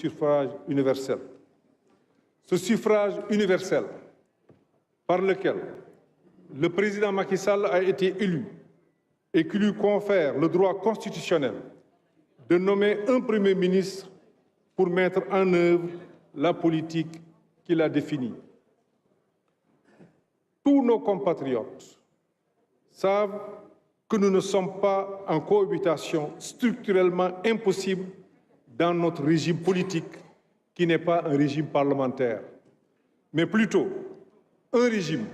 suffrage universel. Ce suffrage universel par lequel le président Macky Sall a été élu et qui lui confère le droit constitutionnel de nommer un Premier ministre pour mettre en œuvre la politique qu'il a définie. Tous nos compatriotes savent que nous ne sommes pas en cohabitation structurellement impossible dans notre régime politique, qui n'est pas un régime parlementaire, mais plutôt un régime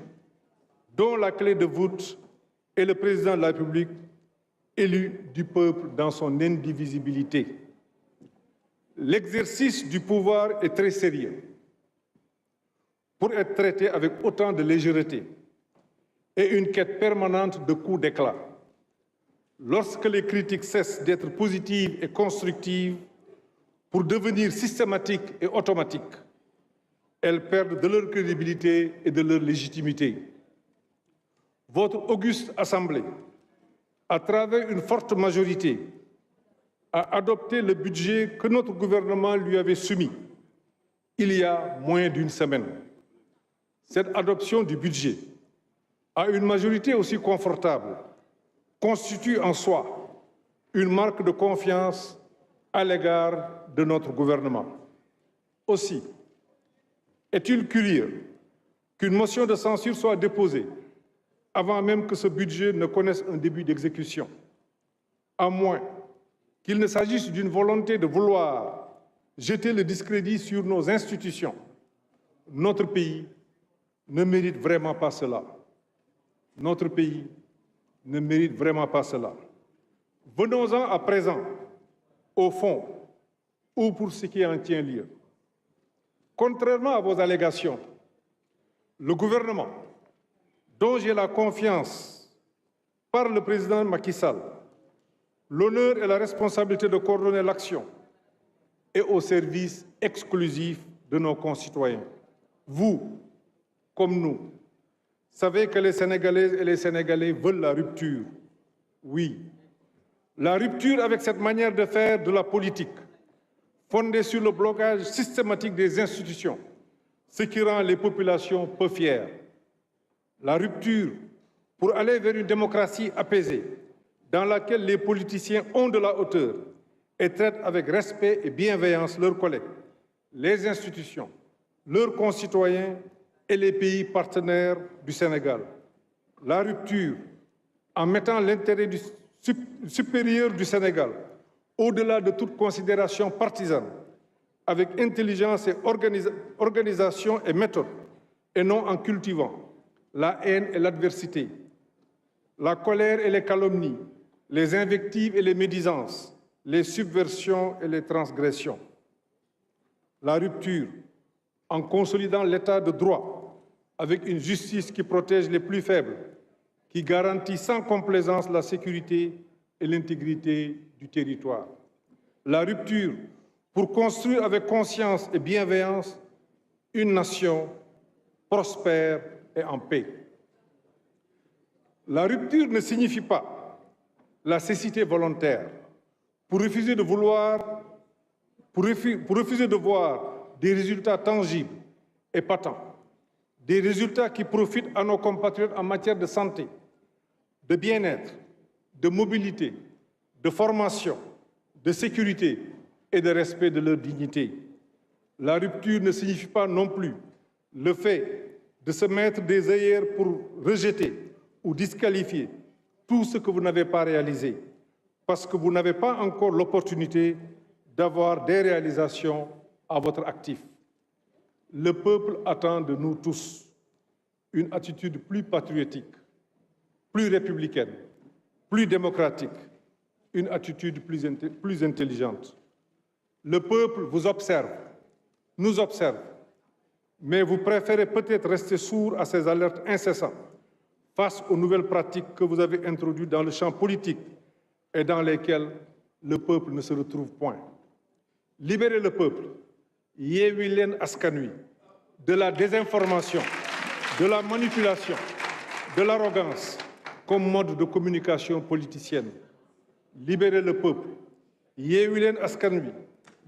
dont la clé de voûte est le président de la République élu du peuple dans son indivisibilité. L'exercice du pouvoir est très sérieux pour être traité avec autant de légèreté et une quête permanente de coups d'éclat. Lorsque les critiques cessent d'être positives et constructives pour devenir systématiques et automatiques, elles perdent de leur crédibilité et de leur légitimité. Votre auguste Assemblée, à travers une forte majorité, a adopté le budget que notre gouvernement lui avait soumis il y a moins d'une semaine. Cette adoption du budget à une majorité aussi confortable constitue en soi une marque de confiance à l'égard de notre gouvernement. Aussi, est-il curieux qu'une motion de censure soit déposée avant même que ce budget ne connaisse un début d'exécution, à moins qu'il ne s'agisse d'une volonté de vouloir jeter le discrédit sur nos institutions. Notre pays ne mérite vraiment pas cela. Notre pays ne mérite vraiment pas cela. Venons-en à présent au fond, ou pour ce qui en tient lieu. Contrairement à vos allégations, le gouvernement, dont j'ai la confiance par le président Macky Sall, l'honneur et la responsabilité de coordonner l'action est au service exclusif de nos concitoyens. Vous, comme nous, savez que les Sénégalaises et les Sénégalais veulent la rupture. Oui, la rupture avec cette manière de faire de la politique, fondée sur le blocage systématique des institutions, ce qui rend les populations peu fières. La rupture pour aller vers une démocratie apaisée, dans laquelle les politiciens ont de la hauteur et traitent avec respect et bienveillance leurs collègues, les institutions, leurs concitoyens et les pays partenaires du Sénégal. La rupture en mettant l'intérêt supérieur du Sénégal au-delà de toute considération partisane, avec intelligence et organisation et méthode, et non en cultivant la haine et l'adversité, la colère et les calomnies, les invectives et les médisances, les subversions et les transgressions. La rupture en consolidant l'état de droit avec une justice qui protège les plus faibles, qui garantit sans complaisance la sécurité et l'intégrité du territoire. La rupture pour construire avec conscience et bienveillance une nation prospère et en paix. La rupture ne signifie pas la cécité volontaire pour refuser de voir des résultats tangibles et patents, des résultats qui profitent à nos compatriotes en matière de santé, de bien-être, de mobilité, de formation, de sécurité et de respect de leur dignité. La rupture ne signifie pas non plus le fait de se mettre des œillères pour rejeter ou disqualifier tout ce que vous n'avez pas réalisé, parce que vous n'avez pas encore l'opportunité d'avoir des réalisations à votre actif. Le peuple attend de nous tous une attitude plus patriotique, plus républicaine, plus démocratique, une attitude plus intelligente. Le peuple vous observe, nous observe, mais vous préférez peut-être rester sourd à ces alertes incessantes face aux nouvelles pratiques que vous avez introduites dans le champ politique et dans lesquelles le peuple ne se retrouve point. Libérez le peuple, Yewwi Leen Askan Wi, de la désinformation, de la manipulation, de l'arrogance comme mode de communication politicienne. Libérez le peuple, Yewwi Leen Askan Wi,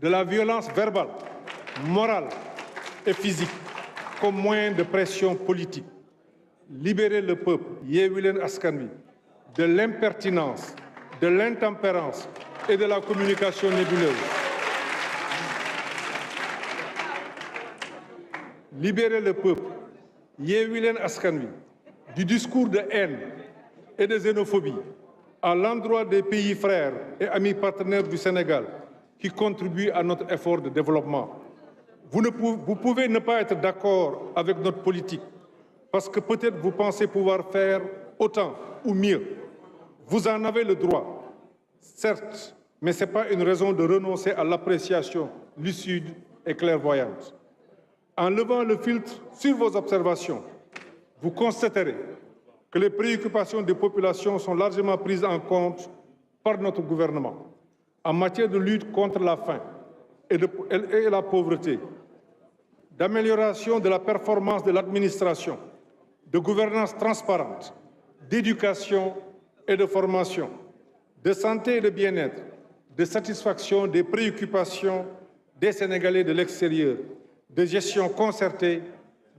de la violence verbale, morale et physique comme moyen de pression politique. Libérer le peuple, Yewwi Leen Askan Wi, de l'impertinence, de l'intempérance et de la communication nébuleuse. Libérer le peuple, Yewwi Leen Askan Wi, du discours de haine et de xénophobie à l'endroit des pays frères et amis partenaires du Sénégal qui contribuent à notre effort de développement. Vous pouvez ne pas être d'accord avec notre politique parce que peut-être vous pensez pouvoir faire autant ou mieux. Vous en avez le droit, certes, mais ce n'est pas une raison de renoncer à l'appréciation lucide et clairvoyante. En levant le filtre sur vos observations, vous constaterez que les préoccupations des populations sont largement prises en compte par notre gouvernement en matière de lutte contre la faim et la pauvreté, d'amélioration de la performance de l'administration, de gouvernance transparente, d'éducation et de formation, de santé et de bien-être, de satisfaction des préoccupations des Sénégalais de l'extérieur, de gestion concertée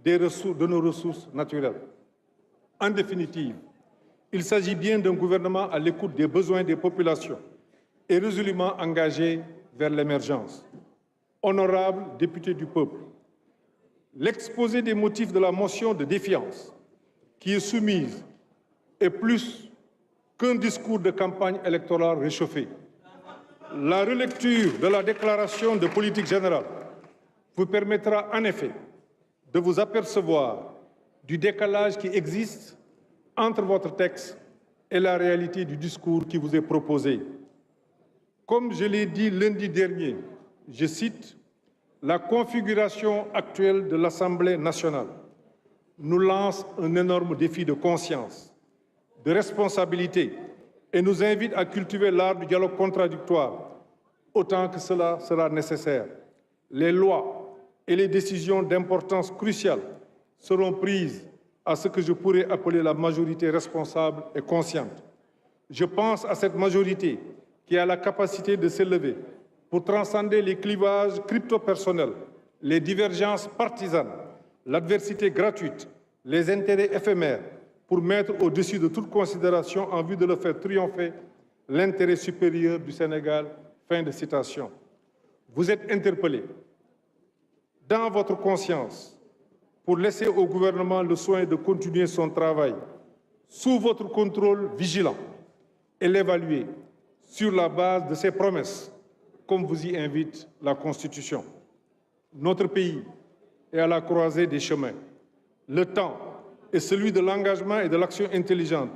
de nos ressources naturelles. En définitive, il s'agit bien d'un gouvernement à l'écoute des besoins des populations et résolument engagé vers l'émergence. Honorables députés du peuple, l'exposé des motifs de la motion de défiance qui est soumise est plus qu'un discours de campagne électorale réchauffé. La relecture de la déclaration de politique générale vous permettra en effet de vous apercevoir du décalage qui existe entre votre texte et la réalité du discours qui vous est proposé. Comme je l'ai dit lundi dernier, je cite, « La configuration actuelle de l'Assemblée nationale nous lance un énorme défi de conscience, de responsabilité et nous invite à cultiver l'art du dialogue contradictoire autant que cela sera nécessaire. Les lois et les décisions d'importance cruciale seront prises à ce que je pourrais appeler la majorité responsable et consciente. Je pense à cette majorité qui a la capacité de s'élever pour transcender les clivages crypto-personnels, les divergences partisanes, l'adversité gratuite, les intérêts éphémères, pour mettre au-dessus de toute considération en vue de le faire triompher l'intérêt supérieur du Sénégal. » Fin de citation. Vous êtes interpellés dans votre conscience pour laisser au gouvernement le soin de continuer son travail sous votre contrôle vigilant et l'évaluer sur la base de ses promesses, comme vous y invite la Constitution. Notre pays est à la croisée des chemins. Le temps est celui de l'engagement et de l'action intelligente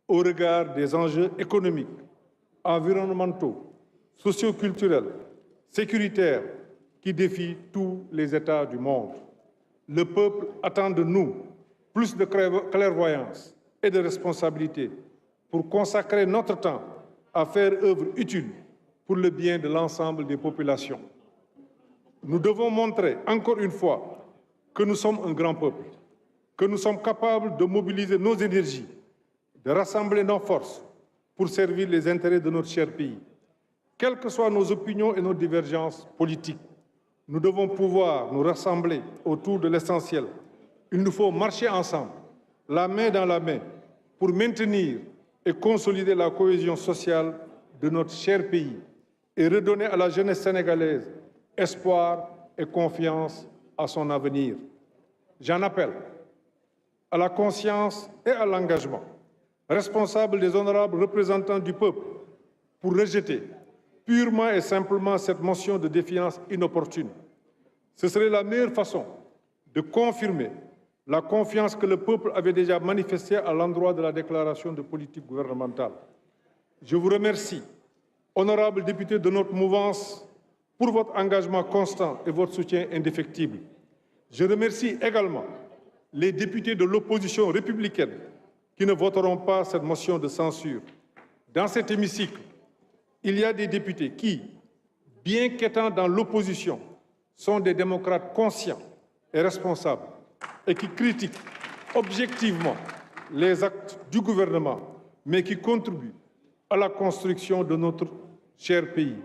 au regard des enjeux économiques, environnementaux, socioculturels, sécuritaires qui défient tous les États du monde. Le peuple attend de nous plus de clairvoyance et de responsabilité pour consacrer notre temps à faire œuvre utile pour le bien de l'ensemble des populations. Nous devons montrer encore une fois que nous sommes un grand peuple, que nous sommes capables de mobiliser nos énergies, de rassembler nos forces pour servir les intérêts de notre cher pays. Quelles que soient nos opinions et nos divergences politiques, nous devons pouvoir nous rassembler autour de l'essentiel. Il nous faut marcher ensemble, la main dans la main, pour maintenir et consolider la cohésion sociale de notre cher pays et redonner à la jeunesse sénégalaise espoir et confiance à son avenir. J'en appelle à la conscience et à l'engagement responsable des honorables représentants du peuple pour rejeter purement et simplement cette motion de défiance inopportune. Ce serait la meilleure façon de confirmer la confiance que le peuple avait déjà manifestée à l'endroit de la déclaration de politique gouvernementale. Je vous remercie, honorables députés de notre mouvance, pour votre engagement constant et votre soutien indéfectible. Je remercie également les députés de l'opposition républicaine qui ne voteront pas cette motion de censure. Dans cet hémicycle, il y a des députés qui, bien qu'étant dans l'opposition, sont des démocrates conscients et responsables et qui critiquent objectivement les actes du gouvernement, mais qui contribuent à la construction de notre cher pays.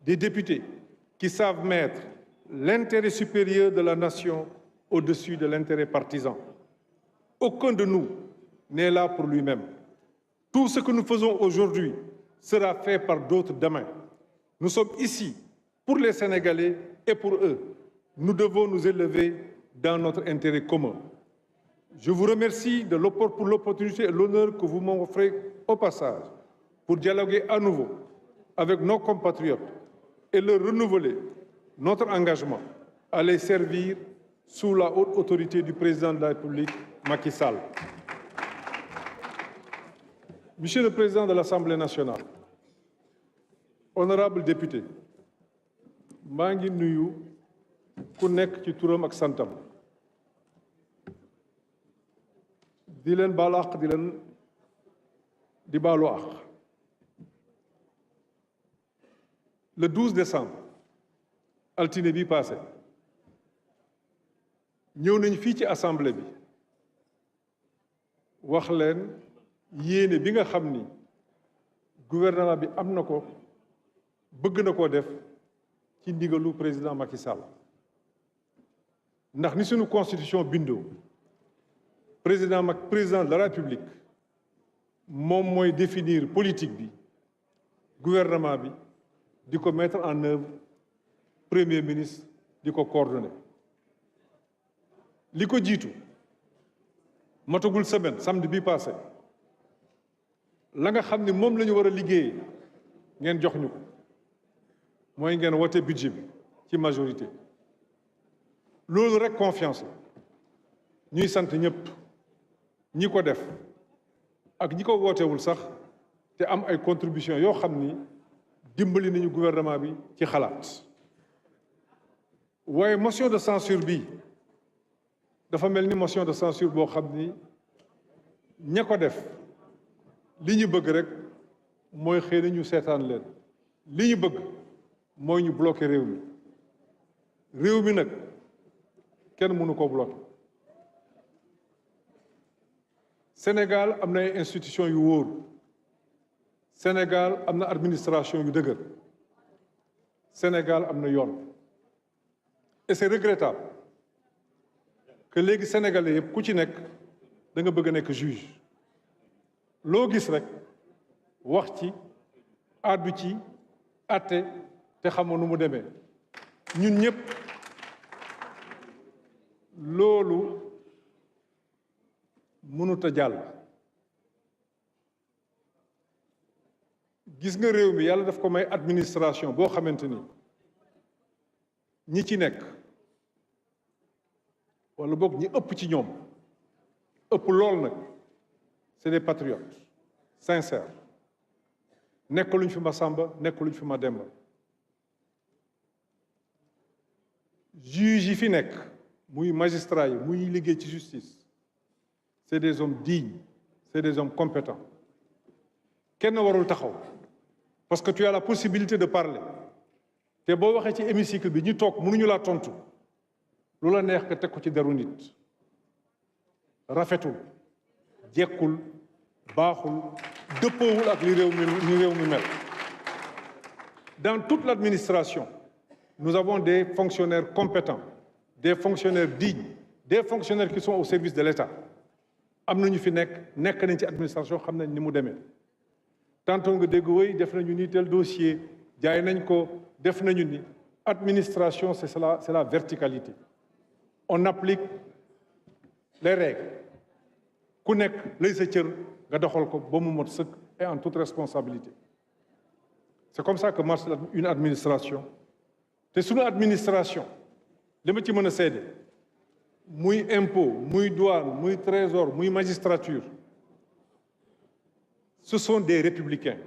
Des députés qui savent mettre l'intérêt supérieur de la nation au-dessus de l'intérêt partisan. Aucun de nous n'est là pour lui-même. Tout ce que nous faisons aujourd'hui sera fait par d'autres demain. Nous sommes ici pour les Sénégalais et pour eux. Nous devons nous élever dans notre intérêt commun. Je vous remercie pour l'opportunité et l'honneur que vous m'offrez au passage pour dialoguer à nouveau avec nos compatriotes et leur renouveler notre engagement à les servir sous la haute autorité du président de la République, Macky Sall. Monsieur le Président de l'Assemblée nationale, honorable député, maa ngi nuyu ku nekk ci turam ak santam di leen baalu àq di baalu àq. Le 12 décembre altine bi passé ñëw nañ fii ci assemblée bi wax leen yéene bi nga xam ni gouvernement bi am na ko bëgg na koo def ci ndigalu président Macky Sall ndax ni suñu constitution bindoo président de la République moom mooy définir politique bi gouvernement bi di ko mettre en œuvre premier ministre di ko coordonner li ko jiitu matagul semaine samedi bi passé la nga xam ni moom la ñu war a liggéey ngeen jox ñu ko mooy ngeen wote budget bi ci majorité loolu rek confiance la ñuy sant ñëpp ñi ko def ak ñi ko wootewul sax te am ay contribution yoo xam ni dimbali nañu gouvernement bi ci xalaat waaye motion de censure bi dafa mel ni motion de censure boo xam ni ña ko def li ñu bëgg rek mooy xëy na ñu seetaan leen li ñu bëgg mooy ñu bloqué réew mi nag kenn mënu ko bloqué. Sénégal am na ay institutions yu wóor Sénégal am na administration yu dëgër Sénégal am na yoon et c'est regrettable que léegi sénégalais yëpp ku ci nekk da nga bëgg a nekk juge loo gis rek wax ci àddu ci àtte te xamoo nu mu demee ñun ñëpp loolu mënut a jàll. gis nga réew mi yàlla daf ko may administration boo xamante ni ñi ci nekk wala boog ñi ëpp ci ñoom ëpp lool nag c'est des patriotes sincères nekkaluñ fi ma Samba nekkaluñ fi ma Demba. juge yi fi nekk muy magistrat yi muy liggéey ci justice c'est des hommes dignes c'est des hommes compétents kenn warul taxaw parce que tu as la possibilité de parler te boo waxee ci hémicycle bi ñu toog mënuñu laa tontu lu la neex nga teg ko ci deru nit rafetul jekkul baaxul dëppoowul ak li réew mi mel. Dans toute l'administration nous avons des fonctionnaires compétents des fonctionnaires dignes des fonctionnaires qui sont au service de l'État am nañu fi nekk nañ ci administration xam nañ ni mu demee tantôt nga dégg woy def nañu ni tel dossier jaay nañ ko def nañu ni administration c'est la verticalité on applique les règles ku nekk lay sa cër nga doxal ko ba mu mot sëkk et en toute responsabilité. C'est comme ça que marche une administration te suñu administration li ma ci mën a seede muy impôt muy douane muy trésor muy magistrature ce sont des républicains